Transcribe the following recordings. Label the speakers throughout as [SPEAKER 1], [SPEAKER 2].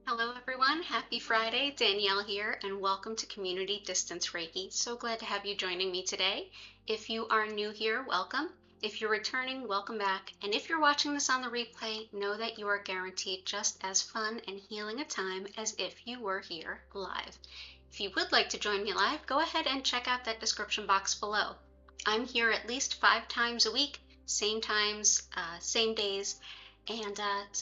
[SPEAKER 1] Hello everyone, happy Friday, Danielle here, and welcome to Community Distance Reiki. So glad to have you joining me today. If you are new here, welcome. If you're returning, welcome back. And if you're watching this on the replay, know that you are guaranteed just as fun and healing a time as if you were here live. If you would like to join me live, go ahead and check out that description box below. I'm here at least 5 times a week, same times, same days, and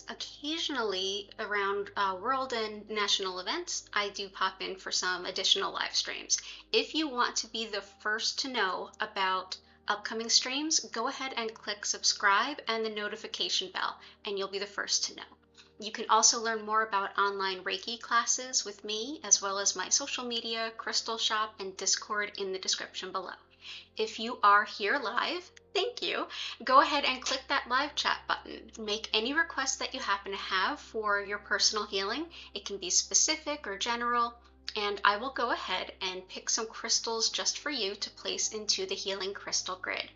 [SPEAKER 1] occasionally around world and national events, I do pop in for some additional live streams. If you want to be the first to know about upcoming streams, go ahead and click subscribe and the notification bell, and you'll be the first to know. You can also learn more about online Reiki classes with me, as well as my social media, crystal shop, and Discord in the description below. If you are here live, thank you. Go ahead and click that live chat button. Make any requests that you happen to have for your personal healing. It can be specific or general, and I will go ahead and pick some crystals just for you to place into the healing crystal grid.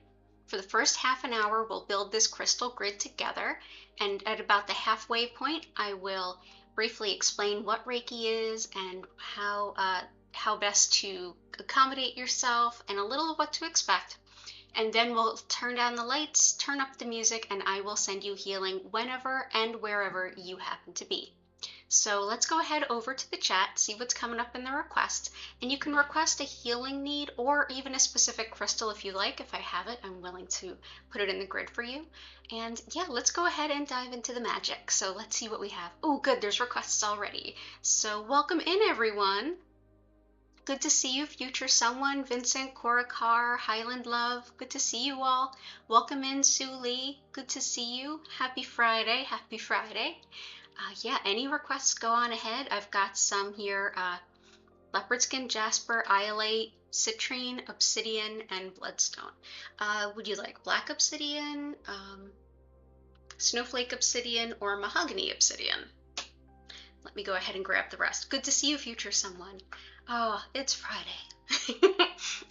[SPEAKER 1] For the first half an hour, we'll build this crystal grid together, and at about the halfway point, I will briefly explain what Reiki is and how best to accommodate yourself and a little of what to expect. And then we'll turn down the lights, turn up the music, and I will send you healing whenever and wherever you happen to be. So let's go ahead over to the chat, see what's coming up in the requests, and you can request a healing need or even a specific crystal if you like. If I have it, I'm willing to put it in the grid for you. And yeah, let's go ahead and dive into the magic. So let's see what we have. Oh, good, there's requests already. So welcome in, everyone. Good to see you, Future Someone, Vincent, Cora Carr, Highland Love. Good to see you all. Welcome in, Sue Lee. Good to see you. Happy Friday. Happy Friday. Yeah, any requests, go on ahead. I've got some here. Leopardskin, Jasper, Iolite, Citrine, Obsidian, and Bloodstone. Would you like Black Obsidian, Snowflake Obsidian, or Mahogany Obsidian? Let me go ahead and grab the rest. Good to see you, Future Someone. Oh, it's Friday.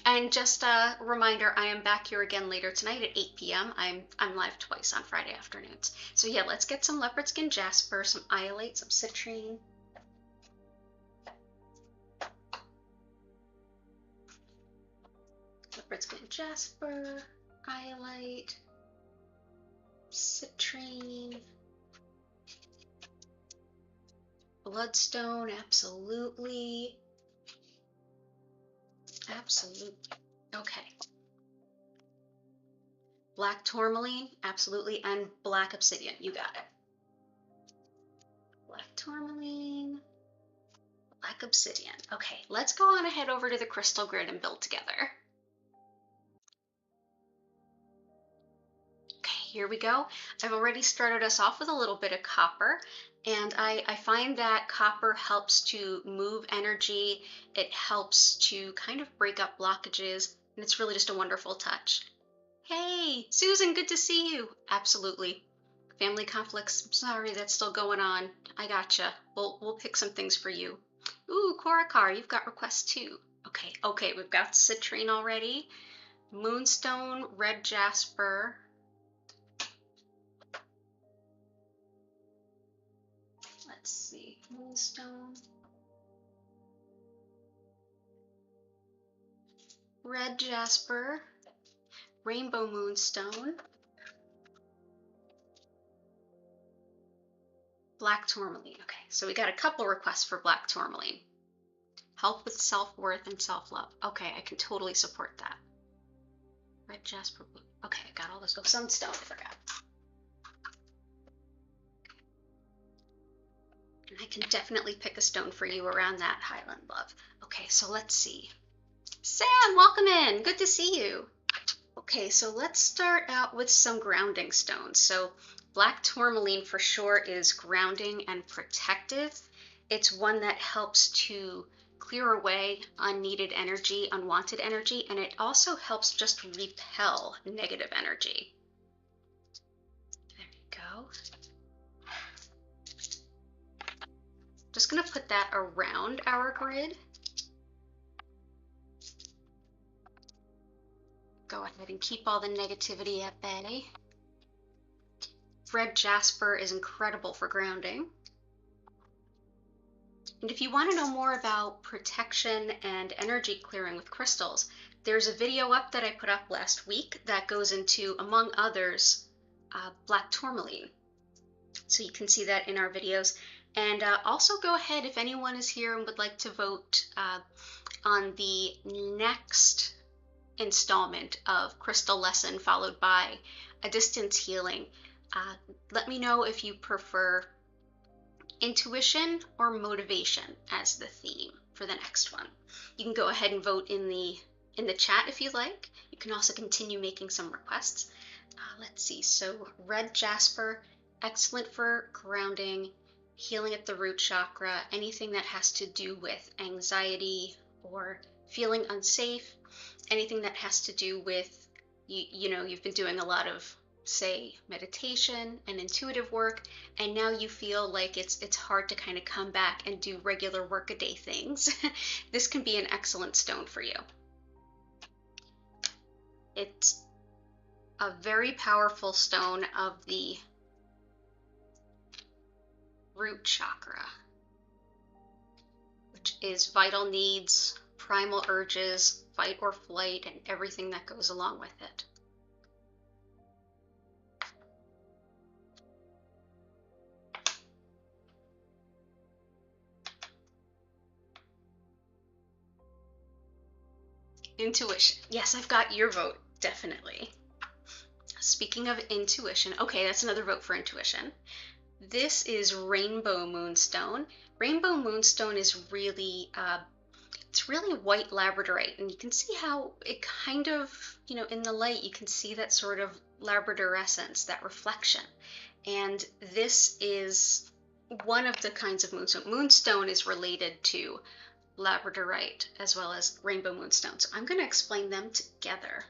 [SPEAKER 1] And just a reminder, I am back here again later tonight at 8 p.m. I'm live twice on Friday afternoons. So yeah, let's get some Leopardskin Jasper, some Iolite, some Citrine. Leopardskin Jasper, Iolite, Citrine, Bloodstone, absolutely. Absolutely. Okay. Black Tourmaline, absolutely, and Black Obsidian, you got it. Black Tourmaline, Black Obsidian. Okay, let's go on ahead over to the crystal grid and build together. Okay, here we go. I've already started us off with a little bit of copper. And I find that copper helps to move energy. It helps to kind of break up blockages, and it's really just a wonderful touch. Hey, Susan, good to see you. Absolutely. Family conflicts, I'm sorry, that's still going on. I gotcha. We'll pick some things for you. Ooh, Cora Carr, you've got requests too. Okay, we've got Citrine already. Moonstone, Red Jasper. Let's see, Moonstone, Red Jasper, Rainbow Moonstone, Black Tourmaline. Okay, so we got a couple requests for Black Tourmaline. Help with self-worth and self-love. Okay, I can totally support that. Red Jasper, okay, I got all those. Oh, Sunstone, I forgot. I can definitely pick a stone for you around that, Highland Love. Okay, so let's see. Sam, welcome in. Good to see you. Okay, so let's start out with some grounding stones. So Black Tourmaline for sure is grounding and protective. It's one that helps to clear away unneeded energy, unwanted energy, and it also helps just repel negative energy. There you go. Just going to put that around our grid. Go ahead and keep all the negativity at bay. Red Jasper is incredible for grounding. And if you want to know more about protection and energy clearing with crystals, there's a video up that I put up last week that goes into, among others, black tourmaline. So you can see that in our videos. And also go ahead, if anyone is here and would like to vote on the next installment of Crystal Lesson followed by a distance healing, let me know if you prefer intuition or motivation as the theme for the next one. You can go ahead and vote in the chat if you like. You can also continue making some requests. Let's see, so red jasper, excellent for grounding, healing at the root chakra, anything that has to do with anxiety or feeling unsafe, anything that has to do with, you know, you've been doing a lot of, say, meditation and intuitive work, and now you feel like it's hard to kind of come back and do regular workaday things. This can be an excellent stone for you. It's a very powerful stone of the root chakra, which is vital needs, primal urges, fight or flight, and everything that goes along with it. Intuition. Yes, I've got your vote, definitely. Speaking of intuition, okay, that's another vote for intuition. This is Rainbow Moonstone. Rainbow Moonstone is really, it's really white labradorite, and you can see how it kind of, you know, in the light, you can see that sort of labradorescence, that reflection. And this is one of the kinds of moonstone. Moonstone is related to Labradorite as well as Rainbow Moonstone. So I'm going to explain them together.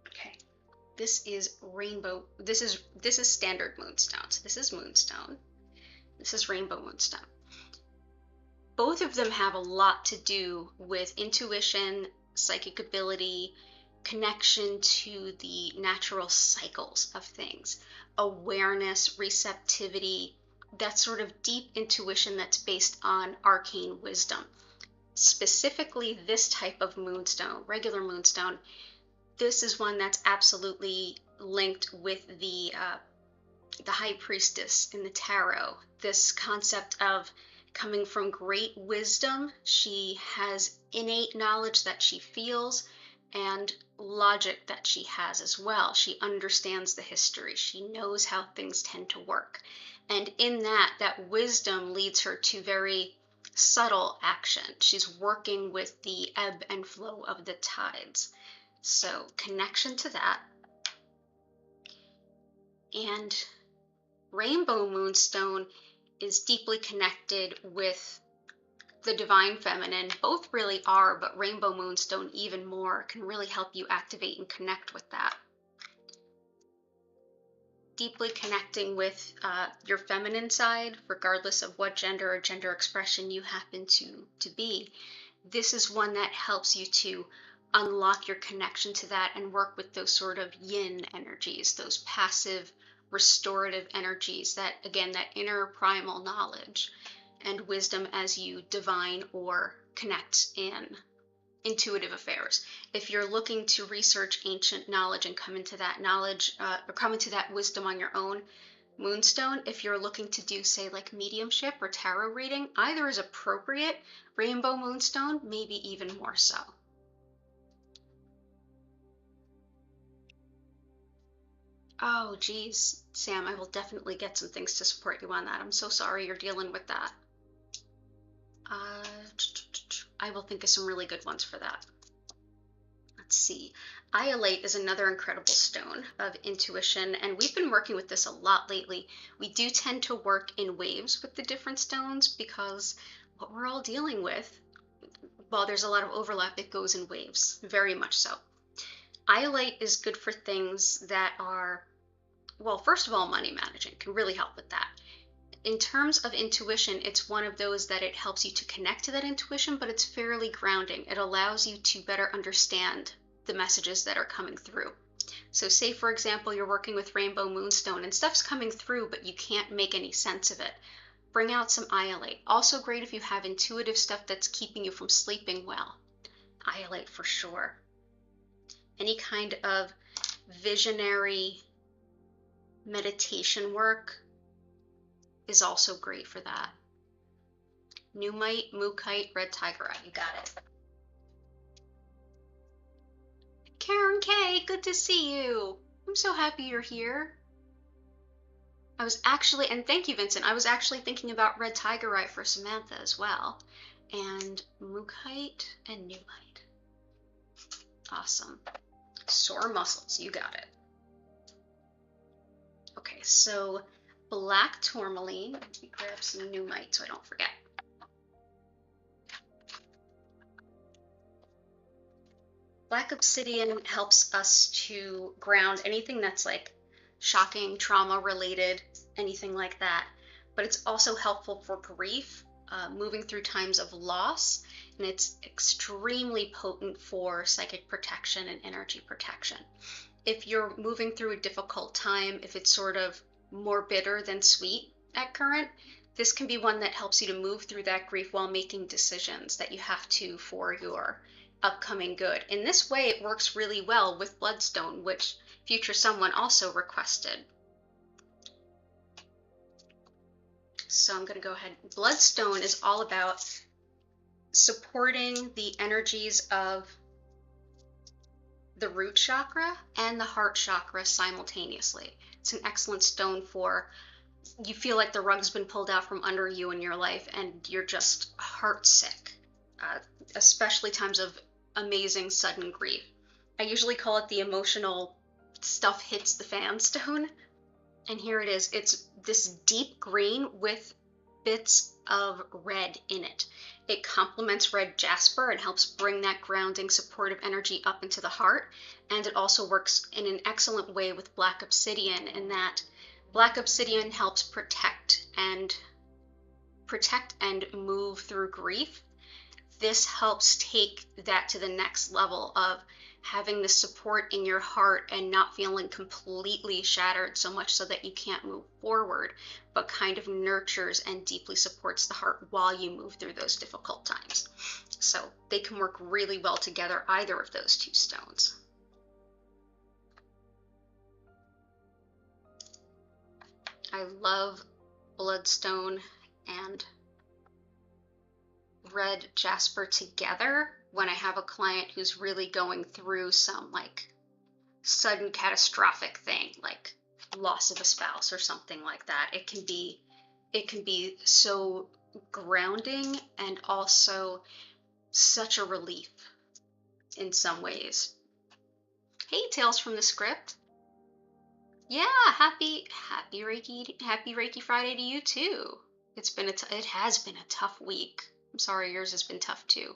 [SPEAKER 1] Okay, this is Rainbow. This is standard Moonstone. So this is Moonstone. This is Rainbow Moonstone. Both of them have a lot to do with intuition, psychic ability, connection to the natural cycles of things, awareness, receptivity, that sort of deep intuition that's based on arcane wisdom. Specifically, this type of moonstone, regular moonstone, this is one that's absolutely linked with the high priestess in the tarot. This concept of coming from great wisdom, she has innate knowledge that she feels and logic that she has as well. She understands the history. She knows how things tend to work. And in that wisdom leads her to very subtle action. She's working with the ebb and flow of the tides. So connection to that. And Rainbow Moonstone is deeply connected with the divine feminine. Both really are, but Rainbow Moonstone even more can really help you activate and connect with that. Deeply connecting with your feminine side, regardless of what gender or gender expression you happen to be. This is one that helps you to unlock your connection to that and work with those sort of yin energies, those passive restorative energies, that again, that inner primal knowledge and wisdom as you divine or connect in intuitive affairs. If you're looking to research ancient knowledge and come into that knowledge or come into that wisdom on your own, Moonstone, if you're looking to do, say, like mediumship or tarot reading, either is appropriate. Rainbow Moonstone, maybe even more so. Oh, geez, Sam, I will definitely get some things to support you on that. I'm so sorry you're dealing with that. I will think of some really good ones for that. Let's see. Iolite is another incredible stone of intuition, and we've been working with this a lot lately. We do tend to work in waves with the different stones because what we're all dealing with, well, there's a lot of overlap. It goes in waves, very much so. Iolite is good for things that are, well, first of all, money managing can really help with that. In terms of intuition, it's one of those that it helps you to connect to that intuition, but it's fairly grounding. It allows you to better understand the messages that are coming through. So say, for example, you're working with Rainbow Moonstone and stuff's coming through, but you can't make any sense of it. Bring out some Iolite. Also great if you have intuitive stuff that's keeping you from sleeping well. Iolite for sure. Any kind of visionary meditation work is also great for that. Nuummite, Mookaite, red tigerite. You got it. Karen K, good to see you. I'm so happy you're here. I was actually, and thank you, Vincent, I was actually thinking about red tigerite for Samantha as well. And Mookaite and Nuummite. Awesome. Sore muscles, you got it. Okay, so black tourmaline. Let me grab some Nuummite so I don't forget. Black obsidian helps us to ground anything that's like shocking, trauma related, anything like that. But it's also helpful for grief, moving through times of loss, and it's extremely potent for psychic protection and energy protection. If you're moving through a difficult time, if it's sort of more bitter than sweet at current, this can be one that helps you to move through that grief while making decisions that you have to for your upcoming good. In this way, it works really well with Bloodstone, which future someone also requested. So I'm going to go ahead. Bloodstone is all about supporting the energies of the root chakra and the heart chakra simultaneously. It's an excellent stone for you feel like the rug's been pulled out from under you in your life and you're just heartsick, especially times of amazing sudden grief. I usually call it the emotional stuff hits the fan stone. And here it is. It's this deep green with bits of red in it. It complements red jasper and helps bring that grounding, supportive energy up into the heart. And it also works in an excellent way with black obsidian in that black obsidian helps protect and move through grief. This helps take that to the next level of having the support in your heart and not feeling completely shattered so much so that you can't move forward, but kind of nurtures and deeply supports the heart while you move through those difficult times. So they can work really well together, either of those two stones. I love Bloodstone and red jasper together when I have a client who's really going through some like sudden catastrophic thing, like loss of a spouse or something like that. It can be so grounding and also such a relief in some ways. Hey, Tales from the Script. Yeah, happy Reiki Friday to you too. It has been a tough week. I'm sorry yours has been tough too.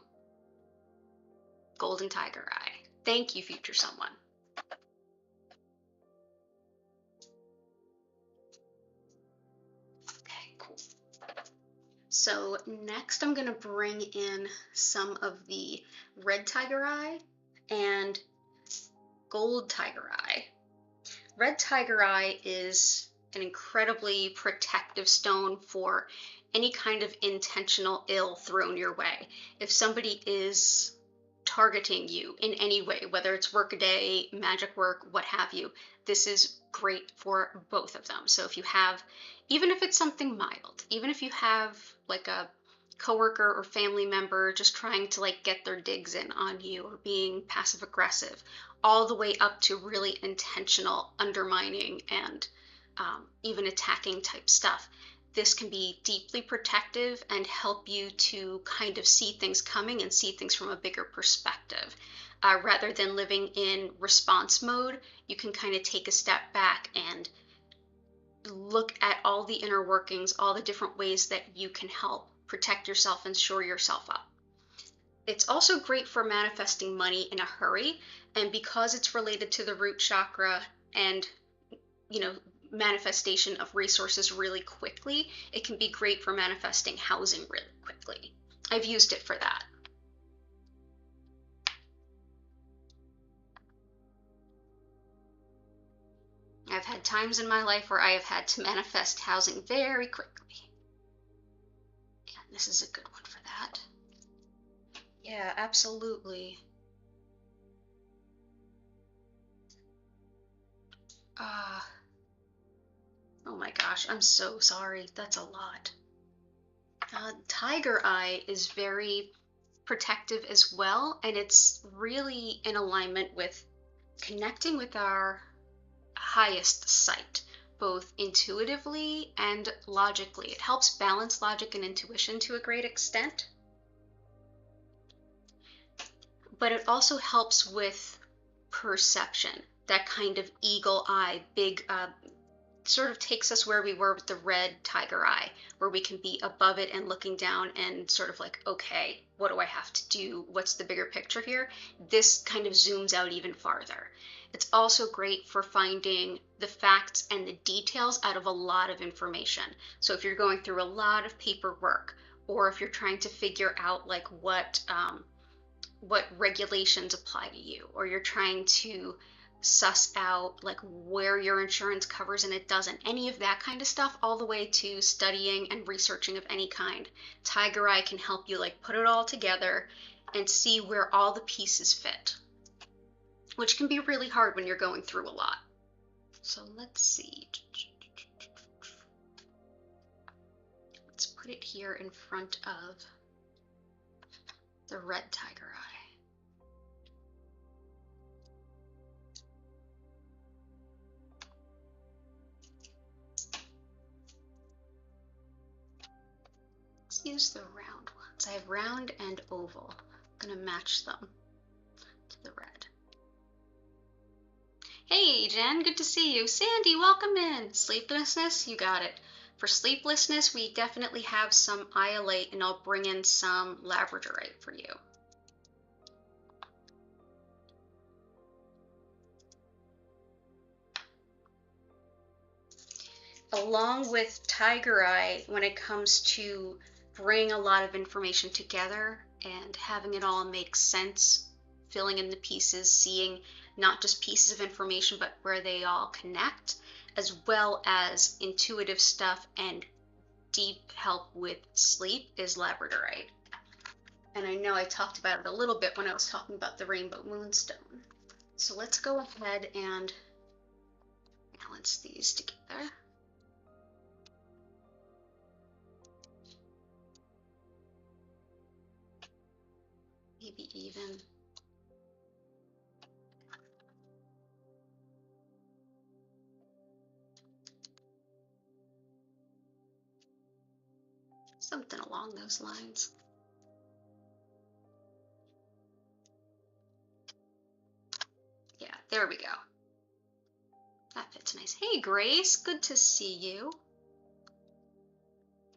[SPEAKER 1] Golden Tiger Eye. Thank you, future someone. Okay, cool. So next I'm going to bring in some of the red tiger eye and gold tiger eye. Red tiger eye is an incredibly protective stone for any kind of intentional ill thrown your way. If somebody is targeting you in any way, whether it's workaday, magic work, what have you, this is great for both of them. So if you have, even if it's something mild, even if you have like a coworker or family member just trying to like get their digs in on you or being passive aggressive, all the way up to really intentional undermining and even attacking type stuff, this can be deeply protective and help you to kind of see things coming and see things from a bigger perspective. Rather than living in response mode, you can kind of take a step back and look at all the inner workings, all the different ways that you can help protect yourself and shore yourself up. It's also great for manifesting money in a hurry, and because it's related to the root chakra and, you know, manifestation of resources really quickly, it can be great for manifesting housing really quickly. I've used it for that. I've had times in my life where I have had to manifest housing very quickly. This is a good one for that. Yeah, absolutely. Oh my gosh, I'm so sorry. That's a lot. Tiger Eye is very protective as well, and it's really in alignment with connecting with our highest sight, both intuitively and logically. It helps balance logic and intuition to a great extent, but it also helps with perception, that kind of eagle eye, big, sort of takes us where we were with the red tiger eye, where we can be above it and looking down and sort of like, okay, what do I have to do? What's the bigger picture here? This kind of zooms out even farther. It's also great for finding the facts and the details out of a lot of information. So if you're going through a lot of paperwork, or if you're trying to figure out like what regulations apply to you, or you're trying to suss out like where your insurance covers and it doesn't, any of that kind of stuff, all the way to studying and researching of any kind, Tiger Eye can help you like put it all together and see where all the pieces fit, which can be really hard when you're going through a lot. So let's see. Let's put it here in front of the red tiger eye. Let's use the round ones. I have round and oval. I'm gonna match them to the red. Hey Jen, good to see you. Sandy, welcome in. Sleeplessness, you got it. For sleeplessness, we definitely have some Iolite, and I'll bring in some Labradorite for you. Along with Tiger Eye, when it comes to bring a lot of information together and having it all make sense, filling in the pieces, seeing not just pieces of information, but where they all connect, as well as intuitive stuff and deep help with sleep, is Labradorite. And I know I talked about it a little bit when I was talking about the Rainbow Moonstone. So let's go ahead and balance these together. Maybe even something along those lines. Yeah, there we go. That fits nice. Hey Grace, good to see you.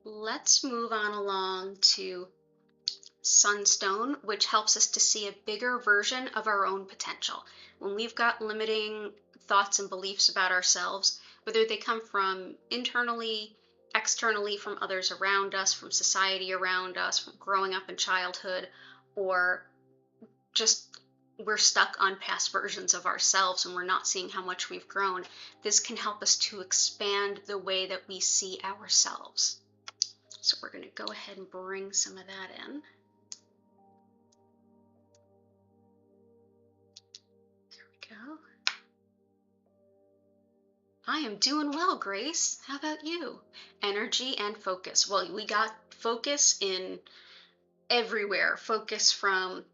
[SPEAKER 1] Let's move on along to Sunstone, which helps us to see a bigger version of our own potential. When we've got limiting thoughts and beliefs about ourselves, whether they come from internally, externally, from others around us, from society around us, from growing up in childhood, or just we're stuck on past versions of ourselves and we're not seeing how much we've grown, this can help us to expand the way that we see ourselves. So we're going to go ahead and bring some of that in. Go. I am doing well, Grace. How about you? Energy and focus. Well, we got focus in everywhere. Focus from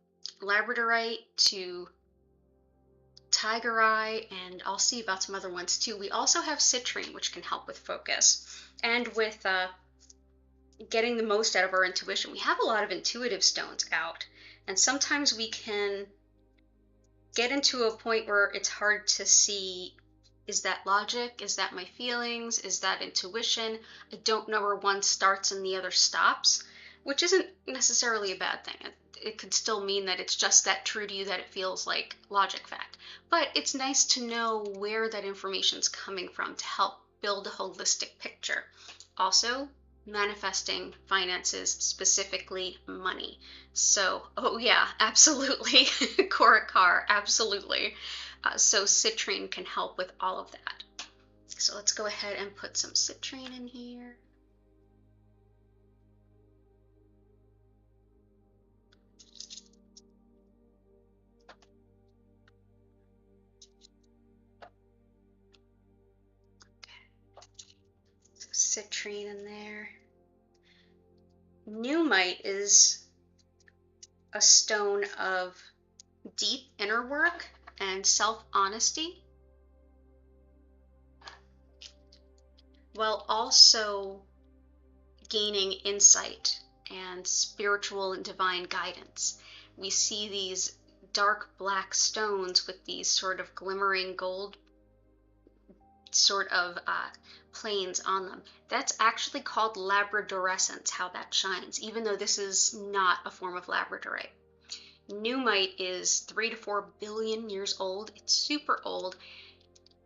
[SPEAKER 1] Labradorite to Tiger Eye, and I'll see about some other ones too. We also have Citrine, which can help with focus and with getting the most out of our intuition. We have a lot of intuitive stones out, and sometimes we can get into a point where it's hard to see, is that logic? Is that my feelings? Is that intuition? I don't know where one starts and the other stops, which isn't necessarily a bad thing. It could still mean that it's just that true to you that it feels like logic fact. But it's nice to know where that information's coming from to help build a holistic picture. Also, manifesting finances, specifically money. So, oh yeah, absolutely. Korokar, absolutely. So Citrine can help with all of that. So let's go ahead and put some Citrine in here. citrine in there. Nuummite is a stone of deep inner work and self-honesty, while also gaining insight and spiritual and divine guidance. We see these dark black stones with these sort of glimmering gold sort of planes on them. That's actually called labradorescence, how that shines, even though this is not a form of labradorite. Nuummite is 3 to 4 billion years old. It's super old.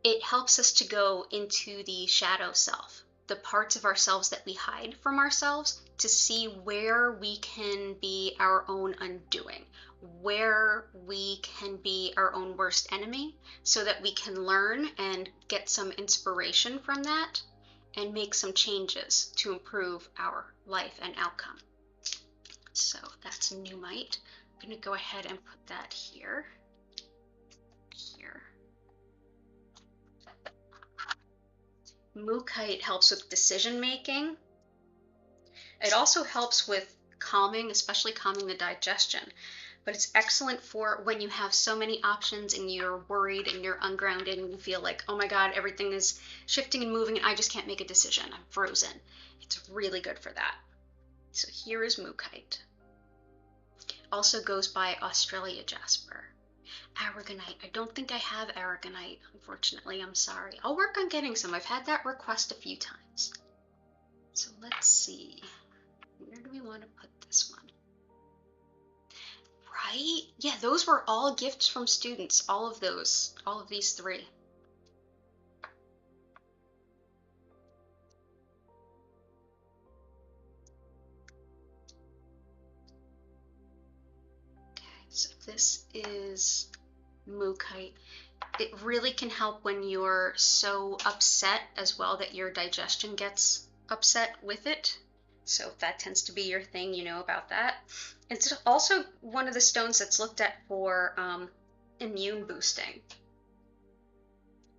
[SPEAKER 1] It helps us to go into the shadow self, the parts of ourselves that we hide from ourselves, to see where we can be our own undoing, where we can be our own worst enemy, so that we can learn and get some inspiration from that and make some changes to improve our life and outcome. So that's Nuummite. I'm going to go ahead and put that here. Mookaite helps with decision making. It also helps with calming, especially calming the digestion. But it's excellent for when you have so many options and you're worried and you're ungrounded and you feel like, oh my God, everything is shifting and moving and I just can't make a decision. I'm frozen. It's really good for that. So here is Mookaite. Also goes by Australia Jasper. Aragonite. I don't think I have Aragonite, unfortunately. I'm sorry. I'll work on getting some. I've had that request a few times. So let's see. Where do we want to put this one? Right? Yeah, those were all gifts from students. All of those. All of these three. Okay, so this is Mookaite. It really can help when you're so upset as well that your digestion gets upset with it. So if that tends to be your thing, you know about that. It's also one of the stones that's looked at for immune boosting.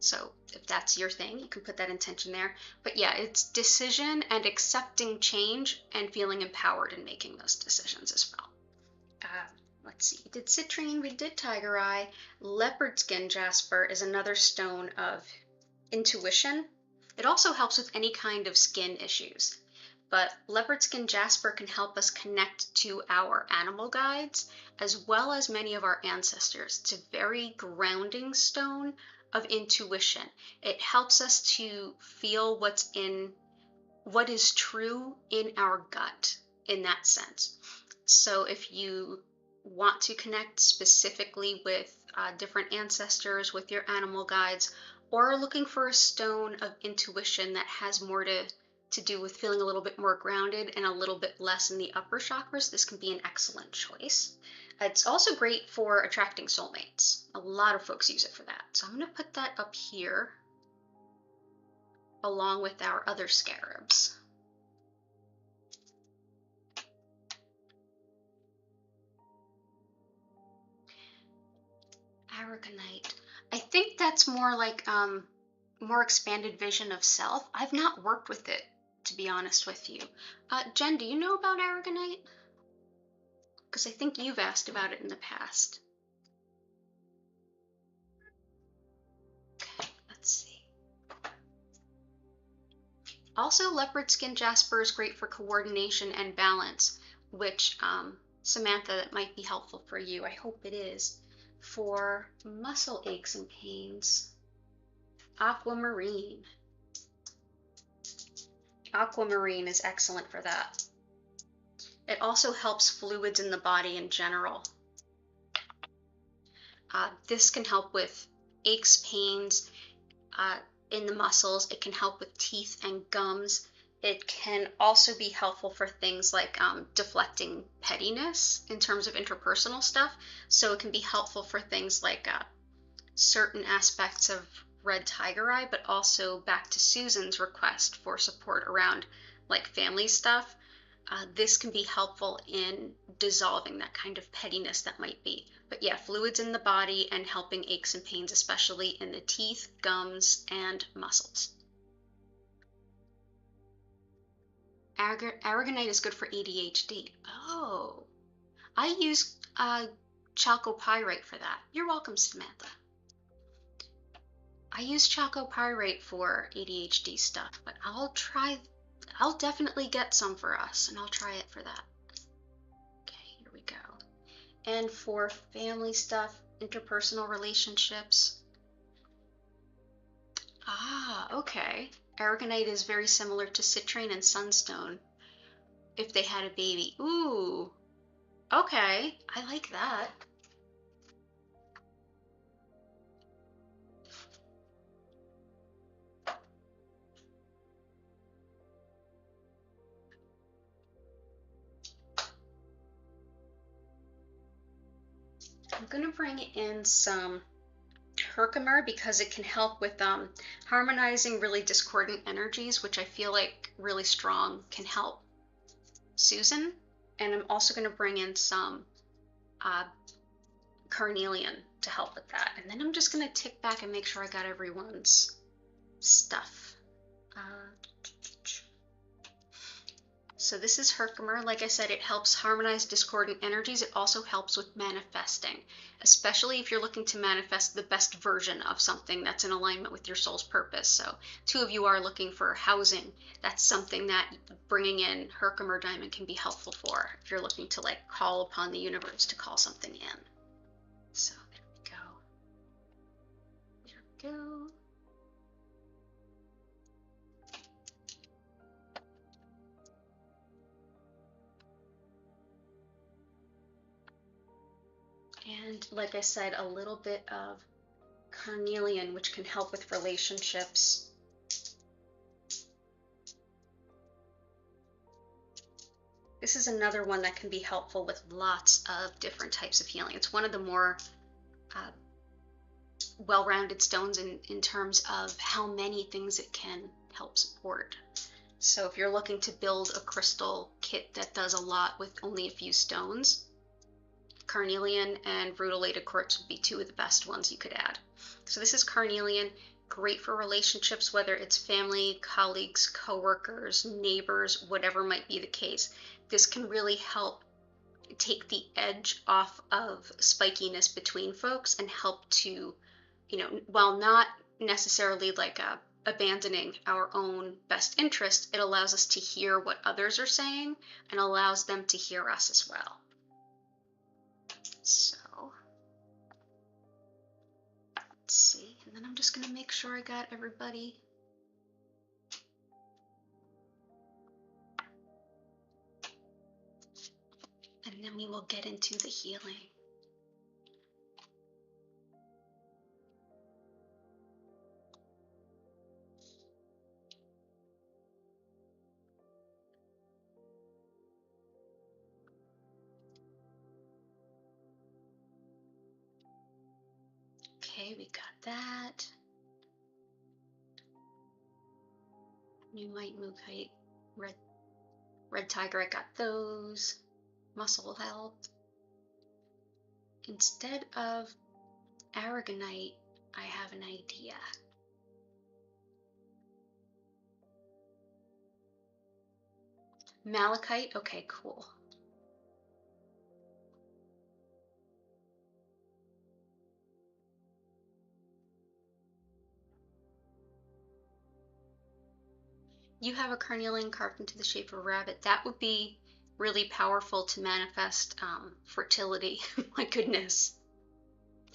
[SPEAKER 1] So if that's your thing, you can put that intention there. But yeah, it's decision and accepting change and feeling empowered in making those decisions as well. Let's see, we did citrine, we did tiger eye. Leopardskin jasper is another stone of intuition. It also helps with any kind of skin issues. But leopardskin jasper can help us connect to our animal guides as well as many of our ancestors. It's a very grounding stone of intuition. It helps us to feel what is true in our gut in that sense. So if you want to connect specifically with different ancestors, with your animal guides, or looking for a stone of intuition that has more to do with feeling a little bit more grounded and a little bit less in the upper chakras, this can be an excellent choice. It's also great for attracting soulmates. A lot of folks use it for that. So I'm going to put that up here along with our other scarabs. Aragonite. I think that's more like more expanded vision of self. I've not worked with it, to be honest with you. Jen, do you know about Aragonite? Because I think you've asked about it in the past. Okay, let's see. Also, leopardskin jasper is great for coordination and balance, which, Samantha, that might be helpful for you. I hope it is. For muscle aches and pains, Aquamarine. Aquamarine is excellent for that. It also helps fluids in the body in general. This can help with aches, pains in the muscles. It can help with teeth and gums. It can also be helpful for things like deflecting pettiness in terms of interpersonal stuff. So it can be helpful for things like certain aspects of red tiger eye, but also back to Susan's request for support around like family stuff. This can be helpful in dissolving that kind of pettiness that might be. But yeah, fluids in the body and helping aches and pains, especially in the teeth, gums, and muscles. Aragonite is good for ADHD. Oh, I use Chalcopyrite for that. You're welcome, Samantha. I use Chalcopyrite for ADHD stuff, but I'll definitely get some for us, and I'll try it for that. Okay, here we go. And for family stuff, interpersonal relationships. Ah, okay. Aragonite is very similar to Citrine and Sunstone if they had a baby. Ooh, okay, I like that. I'm gonna bring in some Herkimer because it can help with harmonizing really discordant energies, which I feel like really strong can help Susan. And I'm also going to bring in some Carnelian to help with that. And then I'm just going to tick back and make sure I got everyone's stuff. So this is Herkimer. Like I said, it helps harmonize discordant energies. It also helps with manifesting, especially if you're looking to manifest the best version of something that's in alignment with your soul's purpose. So 2 of you are looking for housing. That's something that bringing in Herkimer diamond can be helpful for if you're looking to like call upon the universe to call something in. So there we go. There we go. And like I said, a little bit of Carnelian, which can help with relationships. This is another one that can be helpful with lots of different types of healing. It's one of the more well-rounded stones in terms of how many things it can help support. So if you're looking to build a crystal kit that does a lot with only a few stones, Carnelian and rutilated quartz would be 2 of the best ones you could add. So this is Carnelian, great for relationships, whether it's family, colleagues, co-workers, neighbors, whatever might be the case. This can really help take the edge off of spikiness between folks and help to, while not necessarily like abandoning our own best interest, it allows us to hear what others are saying and allows them to hear us as well. So let's see, and then I'm just going to make sure I got everybody. And then we will get into the healing. Okay, we got that. Nuummite, Mookaite, red tiger, I got those. Muscle health. Instead of Aragonite, I have an idea. Malachite, okay, cool. You have a carnelian carved into the shape of a rabbit. That would be really powerful to manifest fertility. My goodness.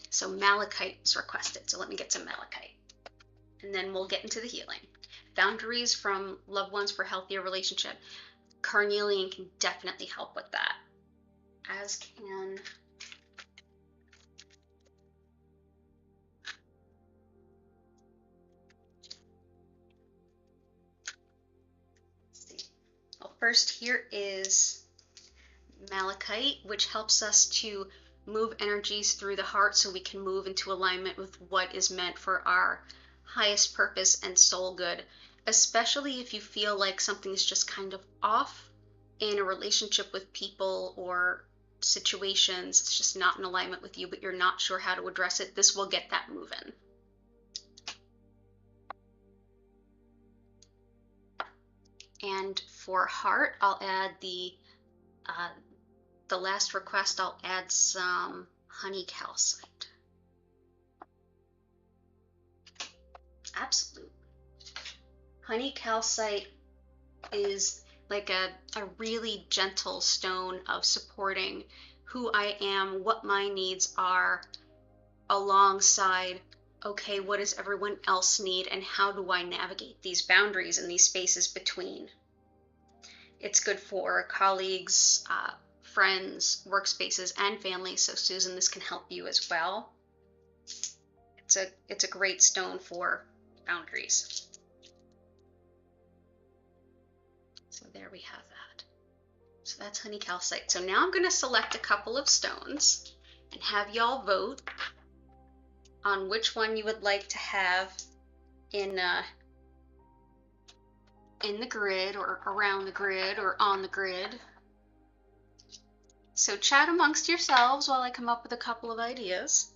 [SPEAKER 1] So malachite is requested. So let me get some malachite. And then we'll get into the healing. Boundaries from loved ones for healthier relationship. Carnelian can definitely help with that. As can... First, here is Malachite, which helps us to move energies through the heart so we can move into alignment with what is meant for our highest purpose and soul good, especially if you feel like something is just kind of off in a relationship with people or situations. It's just not in alignment with you, but you're not sure how to address it. This will get that moving. And for heart, I'll add the last request, I'll add some honey calcite. Absolutely. Honey calcite is like a really gentle stone of supporting who I am, what my needs are, alongside, okay, what does everyone else need, and how do I navigate these boundaries and these spaces between? It's good for colleagues, friends, workspaces, and family. So Susan, this can help you as well. It's a great stone for boundaries. So there we have that. So that's honey calcite. So now I'm going to select a couple of stones and have y'all vote on which one you would like to have in the grid, or around the grid, or on the grid. So chat amongst yourselves while I come up with a couple of ideas.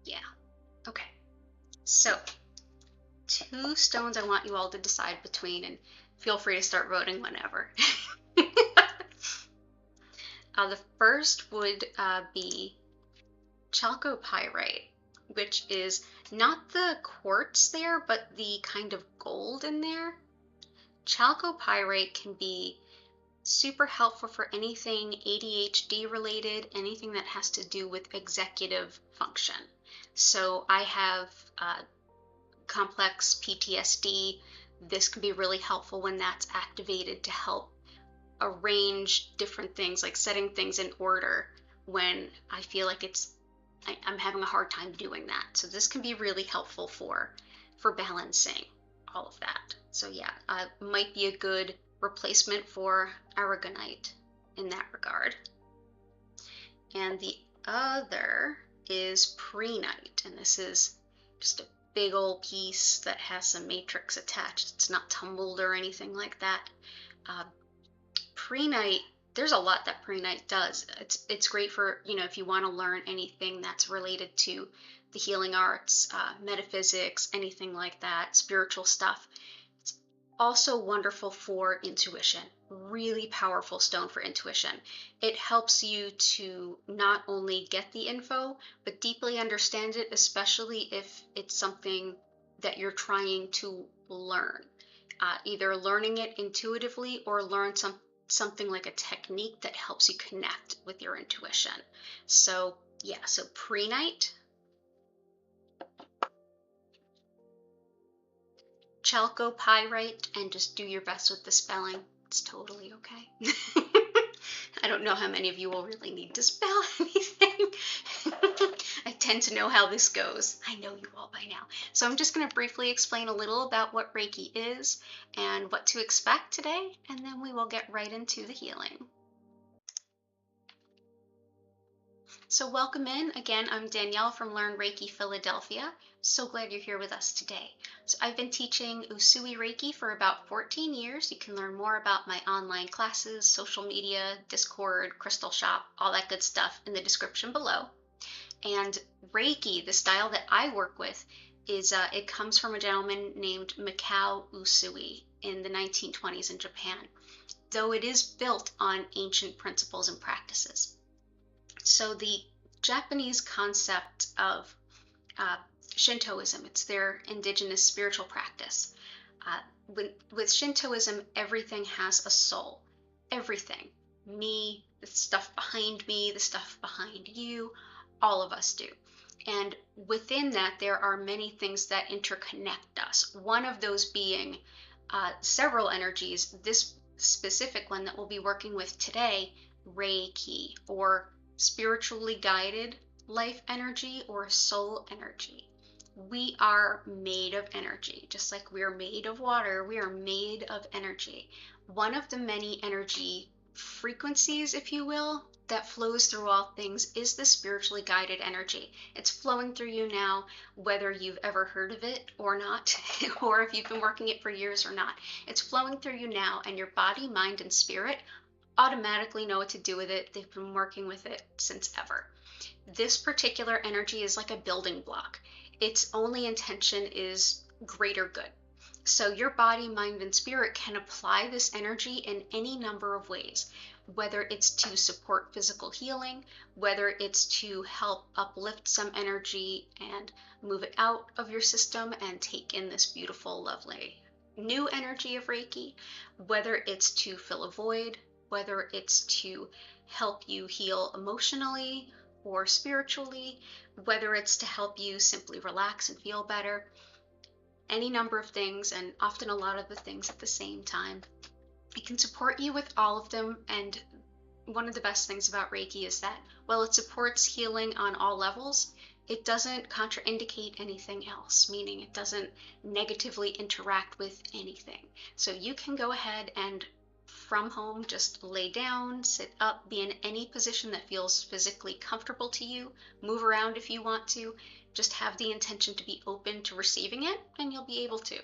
[SPEAKER 1] Yeah, okay. So, two stones I want you all to decide between, and feel free to start voting whenever. The first would be Chalcopyrite, which is not the quartz there, but the kind of gold in there. Chalcopyrite can be super helpful for anything ADHD related, anything that has to do with executive function. So I have complex PTSD. This can be really helpful when that's activated to help arrange different things, like setting things in order when I feel like I'm having a hard time doing that. So this can be really helpful for balancing all of that. So yeah, might be a good replacement for Aragonite in that regard. And the other is Prehnite, and this is just a big old piece that has some matrix attached. It's not tumbled or anything like that. Prehnite, there's a lot that Prehnite does. It's great for, if you want to learn anything that's related to the healing arts, metaphysics, anything like that, spiritual stuff. It's also wonderful for intuition. Really powerful stone for intuition. It helps you to not only get the info, but deeply understand it, especially if it's something that you're trying to learn. Either learning it intuitively or learn something like a technique that helps you connect with your intuition. So yeah, so Prehnite, Chalcopyrite, and just do your best with the spelling. It's totally okay. I don't know how many of you will really need to spell anything. I tend to know how this goes. I know you all by now. So I'm just going to briefly explain a little about what Reiki is and what to expect today, and then we will get right into the healing. So welcome in. Again, I'm Danielle from Learn Reiki Philadelphia. So glad you're here with us today. So I've been teaching Usui Reiki for about 14 years. You can learn more about my online classes, social media, Discord, Crystal Shop, all that good stuff in the description below. And Reiki, the style that I work with, is it comes from a gentleman named Mikao Usui in the 1920s in Japan, though it is built on ancient principles and practices. So the Japanese concept of Shintoism, it's their indigenous spiritual practice. With Shintoism, everything has a soul. Everything. Me, the stuff behind me, the stuff behind you, all of us do. And within that, there are many things that interconnect us. One of those being several energies. This specific one that we'll be working with today, Reiki, or spiritually guided life energy, or soul energy. We are made of energy, just like we are made of water. We are made of energy. One of the many energy frequencies, if you will, that flows through all things is the spiritually guided energy. It's flowing through you now, whether you've ever heard of it or not, or if you've been working it for years or not. It's flowing through you now, and your body, mind, and spirit automatically know what to do with it. They've been working with it since ever. This particular energy is like a building block. Its only intention is greater good. So your body, mind, and spirit can apply this energy in any number of ways, whether it's to support physical healing, whether it's to help uplift some energy and move it out of your system and take in this beautiful, lovely new energy of Reiki, whether it's to fill a void, whether it's to help you heal emotionally or spiritually, whether it's to help you simply relax and feel better. Any number of things, and often a lot of the things at the same time. It can support you with all of them, and one of the best things about Reiki is that while it supports healing on all levels, it doesn't contraindicate anything else, meaning it doesn't negatively interact with anything. So you can go ahead and from home just lay down, sit up, be in any position that feels physically comfortable to you, move around if you want to. Just have the intention to be open to receiving it, and you'll be able to.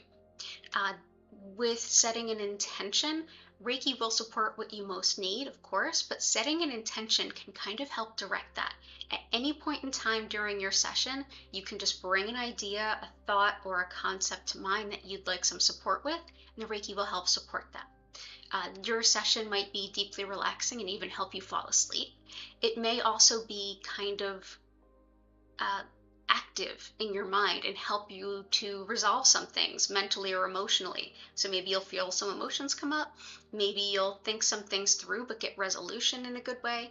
[SPEAKER 1] With setting an intention, Reiki will support what you most need, of course, but setting an intention can kind of help direct that. At any point in time during your session, you can just bring an idea, a thought, or a concept to mind that you'd like some support with, and the Reiki will help support that. Your session might be deeply relaxing and even help you fall asleep. It may also be kind of active in your mind and help you to resolve some things mentally or emotionally. So maybe you'll feel some emotions come up, maybe you'll think some things through but get resolution in a good way.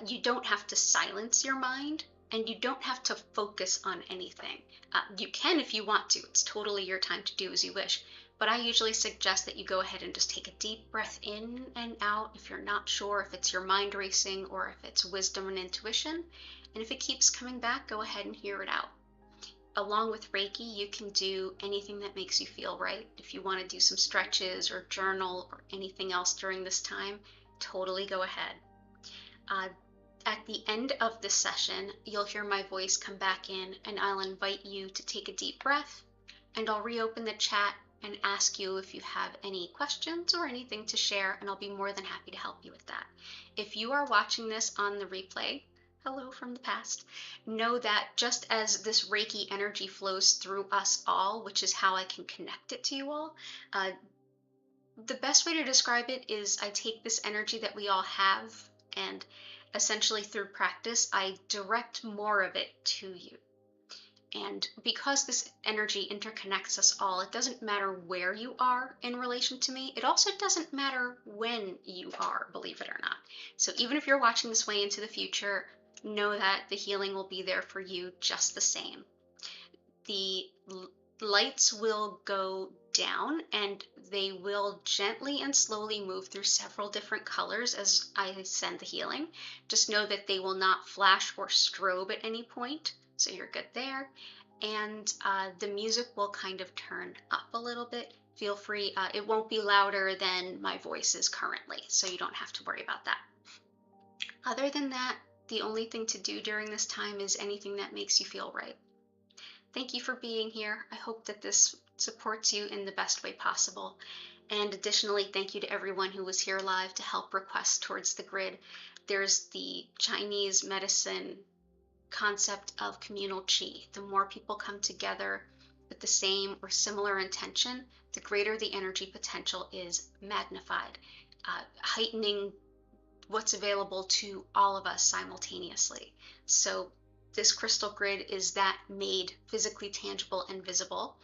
[SPEAKER 1] You don't have to silence your mind, and you don't have to focus on anything. You can if you want to. It's totally your time to do as you wish. But I usually suggest that you go ahead and just take a deep breath in and out if you're not sure if it's your mind racing or if it's wisdom and intuition. And if it keeps coming back, go ahead and hear it out. Along with Reiki, you can do anything that makes you feel right. If you want to do some stretches or journal or anything else during this time, totally go ahead. At the end of this session, you'll hear my voice come back in, and I'll invite you to take a deep breath, and I'll reopen the chat and ask you if you have any questions or anything to share, and I'll be more than happy to help you with that. If you are watching this on the replay, hello from the past, know that just as this Reiki energy flows through us all, which is how I can connect it to you all, the best way to describe it is I take this energy that we all have, and essentially through practice, I direct more of it to you. And because this energy interconnects us all, it doesn't matter where you are in relation to me. It also doesn't matter when you are, believe it or not. So even if you're watching this way into the future, know that the healing will be there for you just the same. The lights will go down, and they will gently and slowly move through several different colors as I send the healing. Just know that they will not flash or strobe at any point. So you're good there. And the music will kind of turn up a little bit. Feel free. It won't be louder than my voice is currently, so you don't have to worry about that. Other than that, the only thing to do during this time is anything that makes you feel right. Thank you for being here. I hope that this supports you in the best way possible. And additionally, thank you to everyone who was here live to help request towards the grid. There's the Chinese medicine concept of communal chi. The more people come together with the same or similar intention, the greater the energy potential is magnified, heightening what's available to all of us simultaneously. So this crystal grid is that made physically tangible and visible.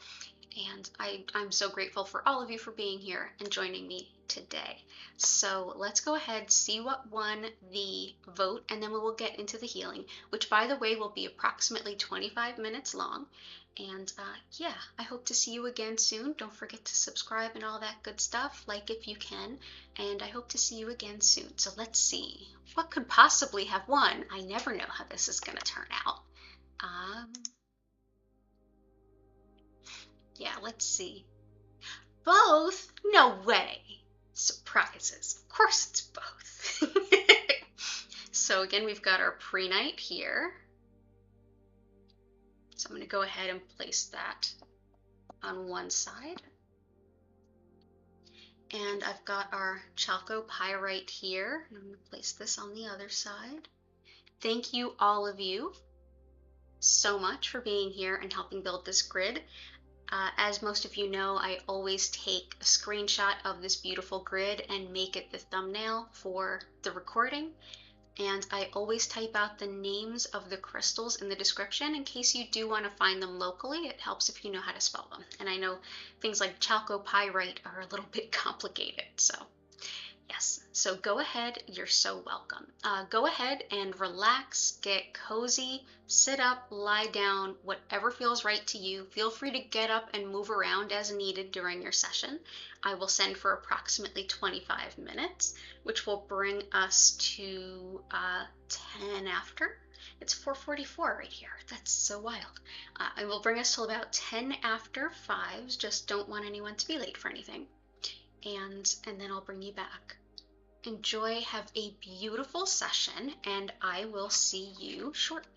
[SPEAKER 1] And I'm so grateful for all of you for being here and joining me today. So let's go ahead, see what won the vote, and then we will get into the healing, which, by the way, will be approximately 25 minutes long. And yeah, I hope to see you again soon. Don't forget to subscribe and all that good stuff, like if you can. And I hope to see you again soon. So let's see. What could possibly have won? I never know how this is going to turn out. Yeah, let's see. Both? No way. Surprises. Of course it's both. So again, we've got our Prehnite here. So I'm going to go ahead and place that on one side. And I've got our Chalcopyrite here. I'm going to place this on the other side. Thank you, all of you, so much for being here and helping build this grid. As most of you know, I always take a screenshot of this beautiful grid and make it the thumbnail for the recording. And I always type out the names of the crystals in the description in case you do want to find them locally. It helps if you know how to spell them. And I know things like Chalcopyrite are a little bit complicated, so yes. So go ahead, you're so welcome. Go ahead and relax, get cozy, sit up, lie down, whatever feels right to you. Feel free to get up and move around as needed during your session. I will send for approximately 25 minutes, which will bring us to 10 after. It's 4:44 right here. That's so wild. It will bring us till about 10 after 5. Just don't want anyone to be late for anything. And then I'll bring you back. Enjoy, have a beautiful session, and I will see you shortly.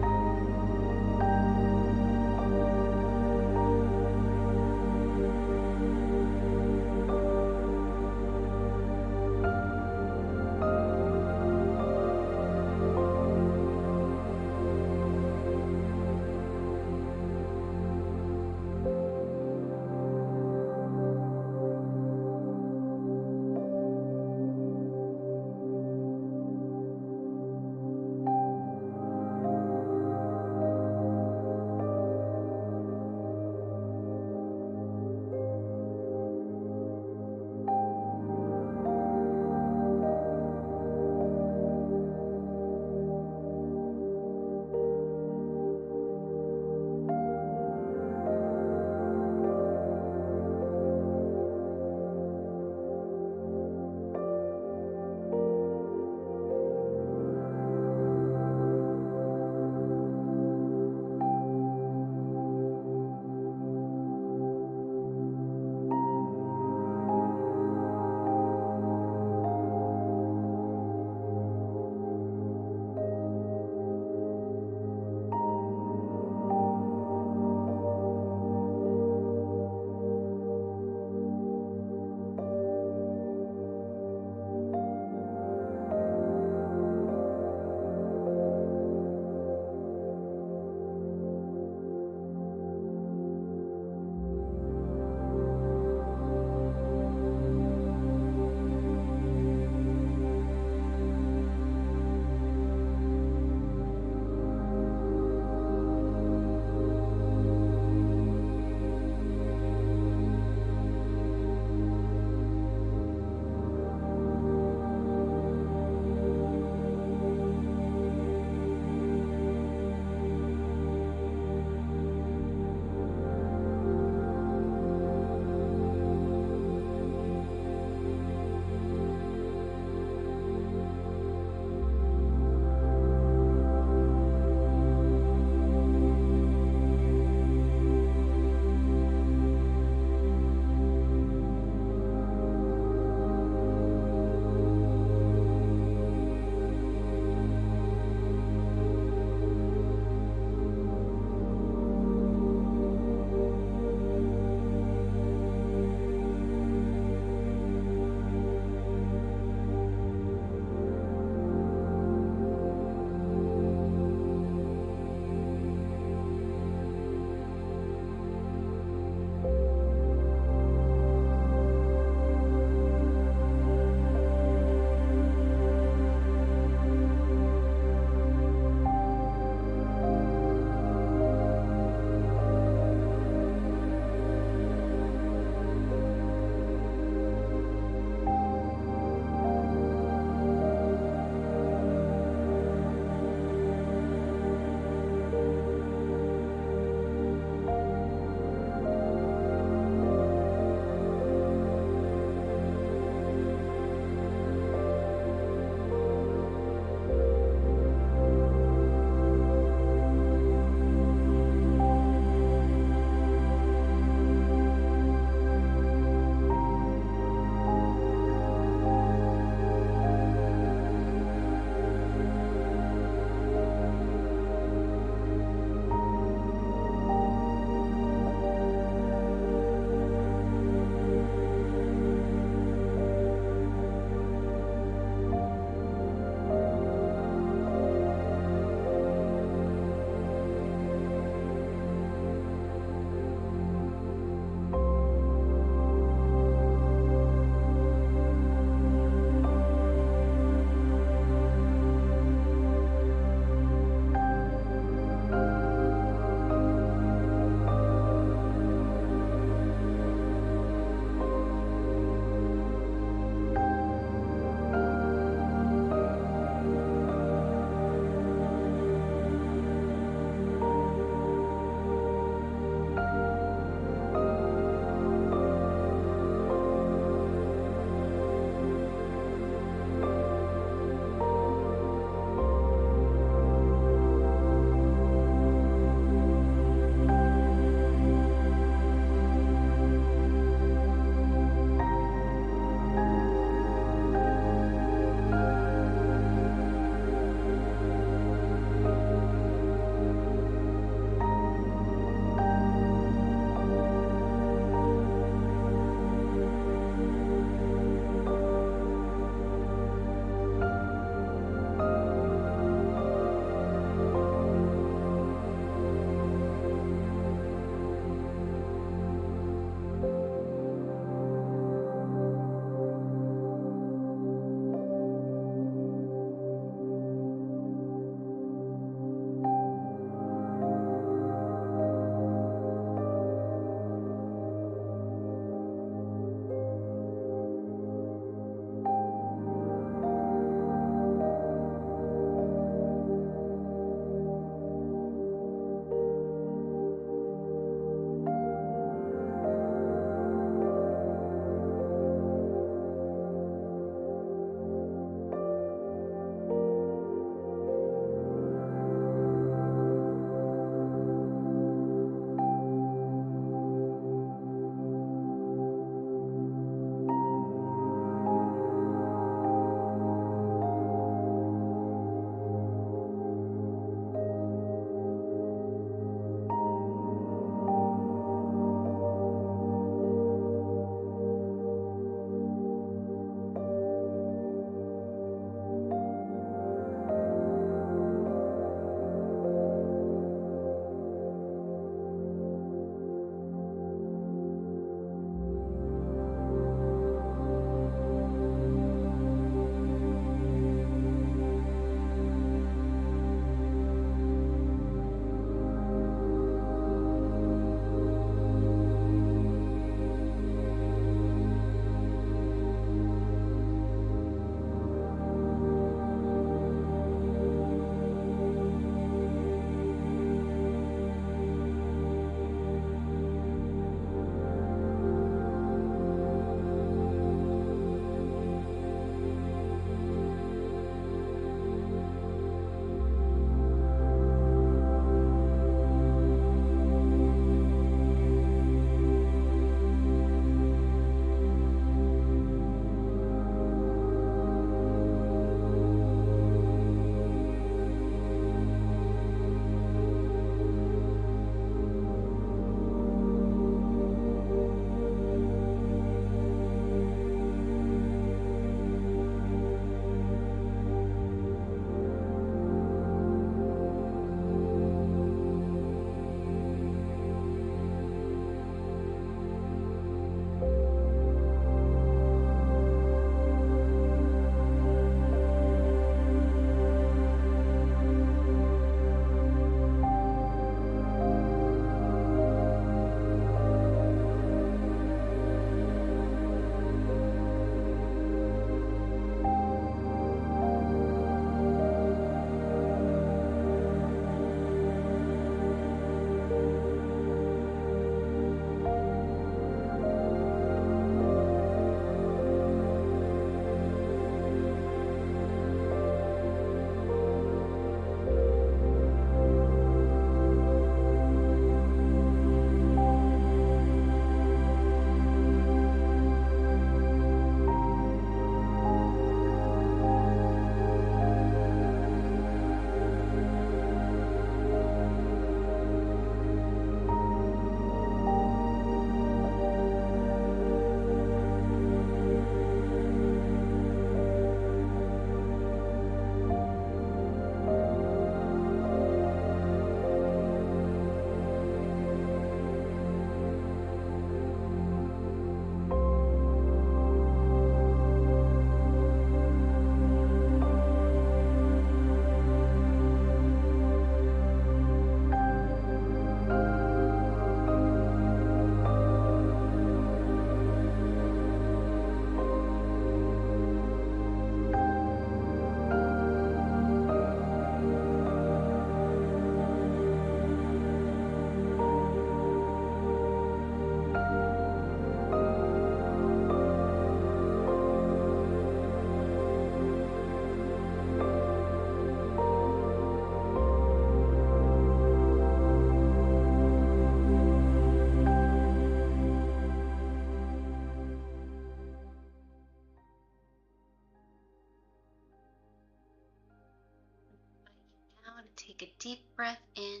[SPEAKER 1] Take a deep breath in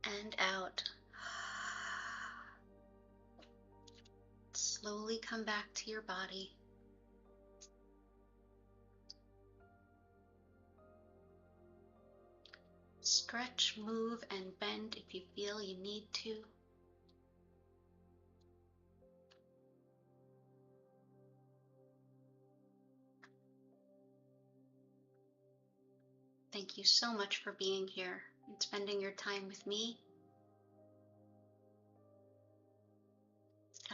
[SPEAKER 1] and out. Slowly come back to your body. Stretch, move, and bend if you feel you need to. Thank you so much for being here and spending your time with me.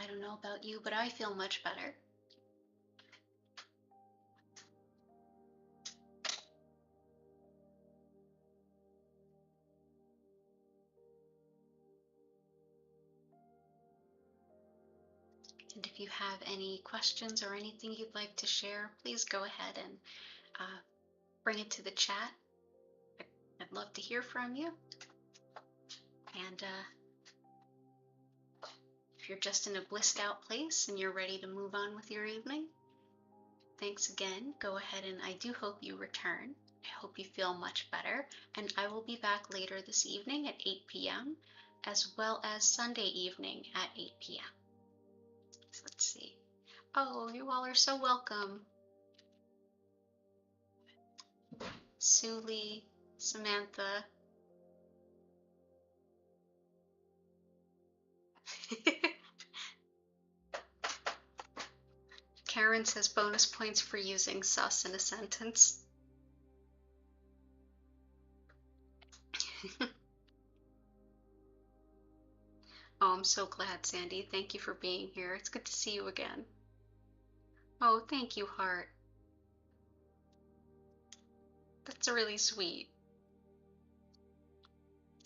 [SPEAKER 1] I don't know about you, but I feel much better. And if you have any questions or anything you'd like to share, please go ahead and bring it to the chat. I'd love to hear from you. And if you're just in a blissed out place and you're ready to move on with your evening, thanks again. Go ahead, and I do hope you return. I hope you feel much better. And I will be back later this evening at 8 p.m. as well as Sunday evening at 8 p.m. So let's see. Oh, you all are so welcome. Sue Lee, Samantha. Karen says bonus points for using sus in a sentence. Oh, I'm so glad, Sandy. Thank you for being here. It's good to see you again. Oh, thank you, Heart. That's really sweet.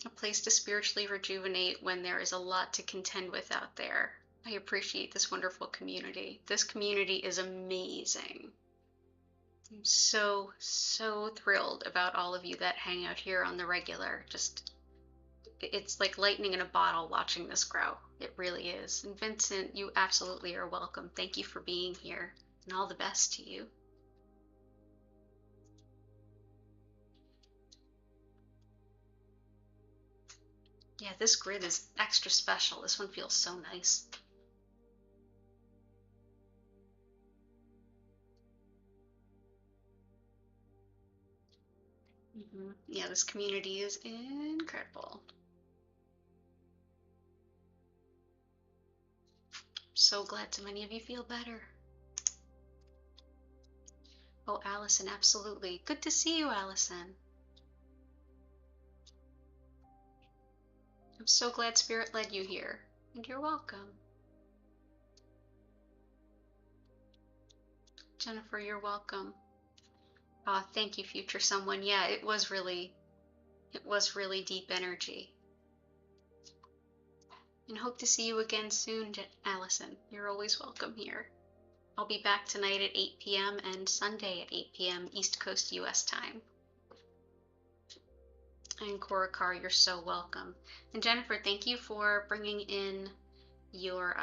[SPEAKER 1] A place to spiritually rejuvenate when there is a lot to contend with out there. I appreciate this wonderful community. This community is amazing. I'm so, so thrilled about all of you that hang out here on the regular. Just, it's like lightning in a bottle watching this grow. It really is. And Vincent, you absolutely are welcome. Thank you for being here, and all the best to you. Yeah, this grid is extra special. This one feels so nice. Yeah, this community is incredible. So glad so many of you feel better. Oh, Allison, absolutely. Good to see you, Allison. I'm so glad Spirit led you here, and you're welcome. Jennifer, you're welcome. Thank you, future someone. Yeah, it was really deep energy. And hope to see you again soon, Allison. You're always welcome here. I'll be back tonight at 8 p.m. and Sunday at 8 p.m. East Coast US time. And Korakar, you're so welcome. And Jennifer, thank you for bringing in your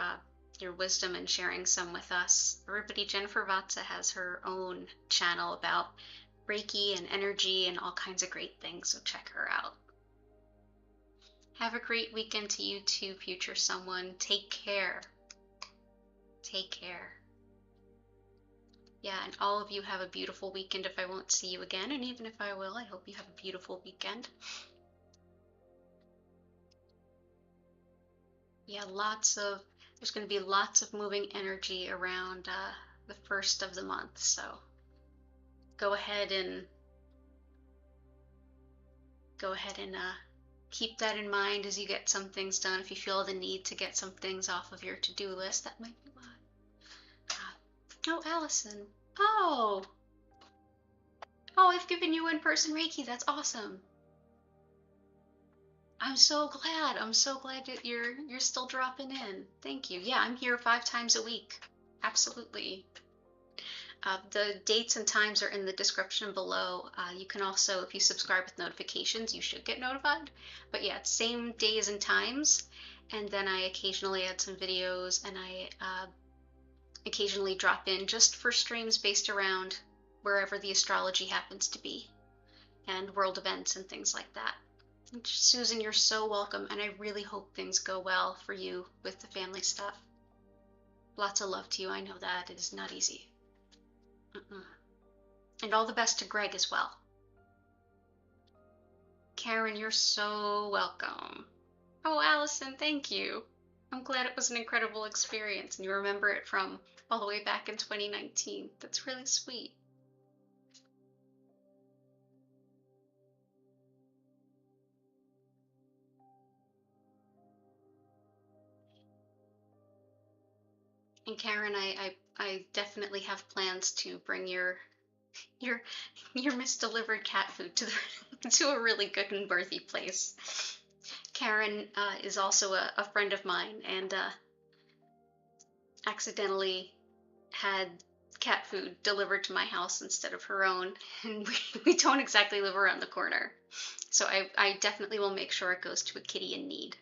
[SPEAKER 1] wisdom and sharing some with us. Everybody, Jennifer Vatsa has her own channel about Reiki and energy and all kinds of great things, so check her out. Have a great weekend to you too, future someone. Take care. Take care. Yeah, and all of you have a beautiful weekend if I won't see you again, and even if I will, I hope you have a beautiful weekend. Yeah, there's going to be lots of moving energy around the first of the month, so go ahead and keep that in mind as you get some things done. If you feel the need to get some things off of your to-do list, that might be why. Oh, Allison. Oh, I've given you in-person Reiki. That's awesome. I'm so glad. I'm so glad that you're still dropping in. Thank you. Yeah, I'm here 5 times a week. Absolutely. The dates and times are in the description below. You can also, if you subscribe with notifications, you should get notified. But yeah, it's same days and times. And then I occasionally add some videos, and I occasionally drop in just for streams based around wherever the astrology happens to be. and world events and things like that. And Susan, you're so welcome, and I really hope things go well for you with the family stuff. Lots of love to you. I know that it is not easy. And all the best to Greg as well. Karen, you're so welcome. Oh, Allison, thank you. I'm glad it was an incredible experience and you remember it from all the way back in 2019. That's really sweet. And Karen, I definitely have plans to bring your misdelivered cat food to a really good and birthy place. Karen is also a friend of mine and accidentally had cat food delivered to my house instead of her own, and we don't exactly live around the corner. So I definitely will make sure it goes to a kitty in need.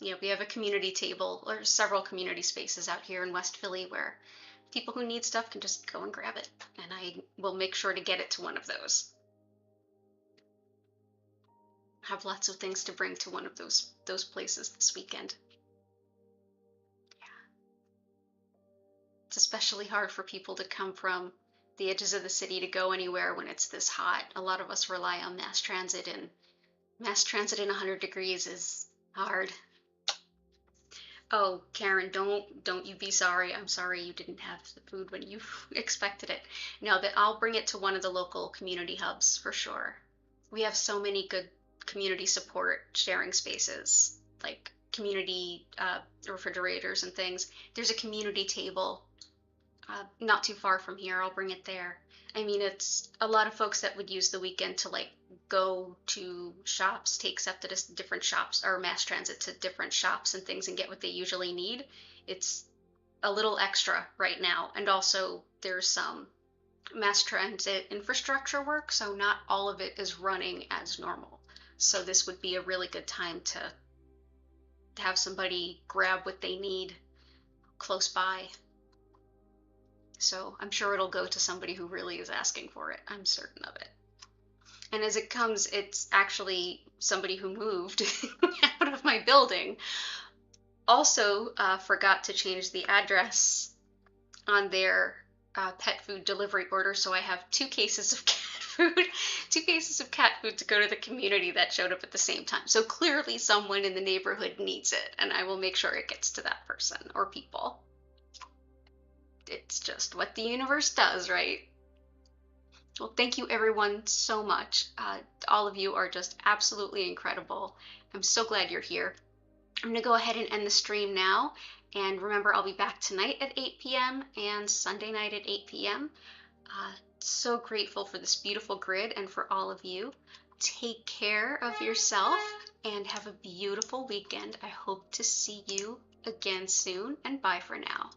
[SPEAKER 1] Yeah, we have a community table, or several community spaces out here in West Philly where people who need stuff can just go and grab it, and I will make sure to get it to one of those. I have lots of things to bring to one of those places this weekend. Yeah. It's especially hard for people to come from the edges of the city to go anywhere when it's this hot. A lot of us rely on mass transit, and mass transit in 100 degrees is hard. Oh, Karen, don't you be sorry. I'm sorry you didn't have the food when you expected it. No, that I'll bring it to one of the local community hubs for sure. We have so many good community support sharing spaces, like community refrigerators and things. There's a community table not too far from here. I'll bring it there. I mean, it's a lot of folks that would use the weekend to like go to shops, take SEPTA to different shops, or mass transit to different shops and things and get what they usually need. It's a little extra right now. And also there's some mass transit infrastructure work, so not all of it is running as normal. So this would be a really good time to have somebody grab what they need close by. So I'm sure it'll go to somebody who really is asking for it. I'm certain of it. And as it comes, it's actually somebody who moved out of my building. Also forgot to change the address on their pet food delivery order, so I have 2 cases of cat food, 2 cases of cat food to go to the community that showed up at the same time. So clearly someone in the neighborhood needs it, and I will make sure it gets to that person or people. It's just what the universe does, right? Well, thank you everyone so much. All of you are just absolutely incredible. I'm so glad you're here. I'm going to go ahead and end the stream now. And remember, I'll be back tonight at 8 p.m. and Sunday night at 8 p.m. So grateful for this beautiful grid and for all of you. Take care of yourself and have a beautiful weekend. I hope to see you again soon, and bye for now.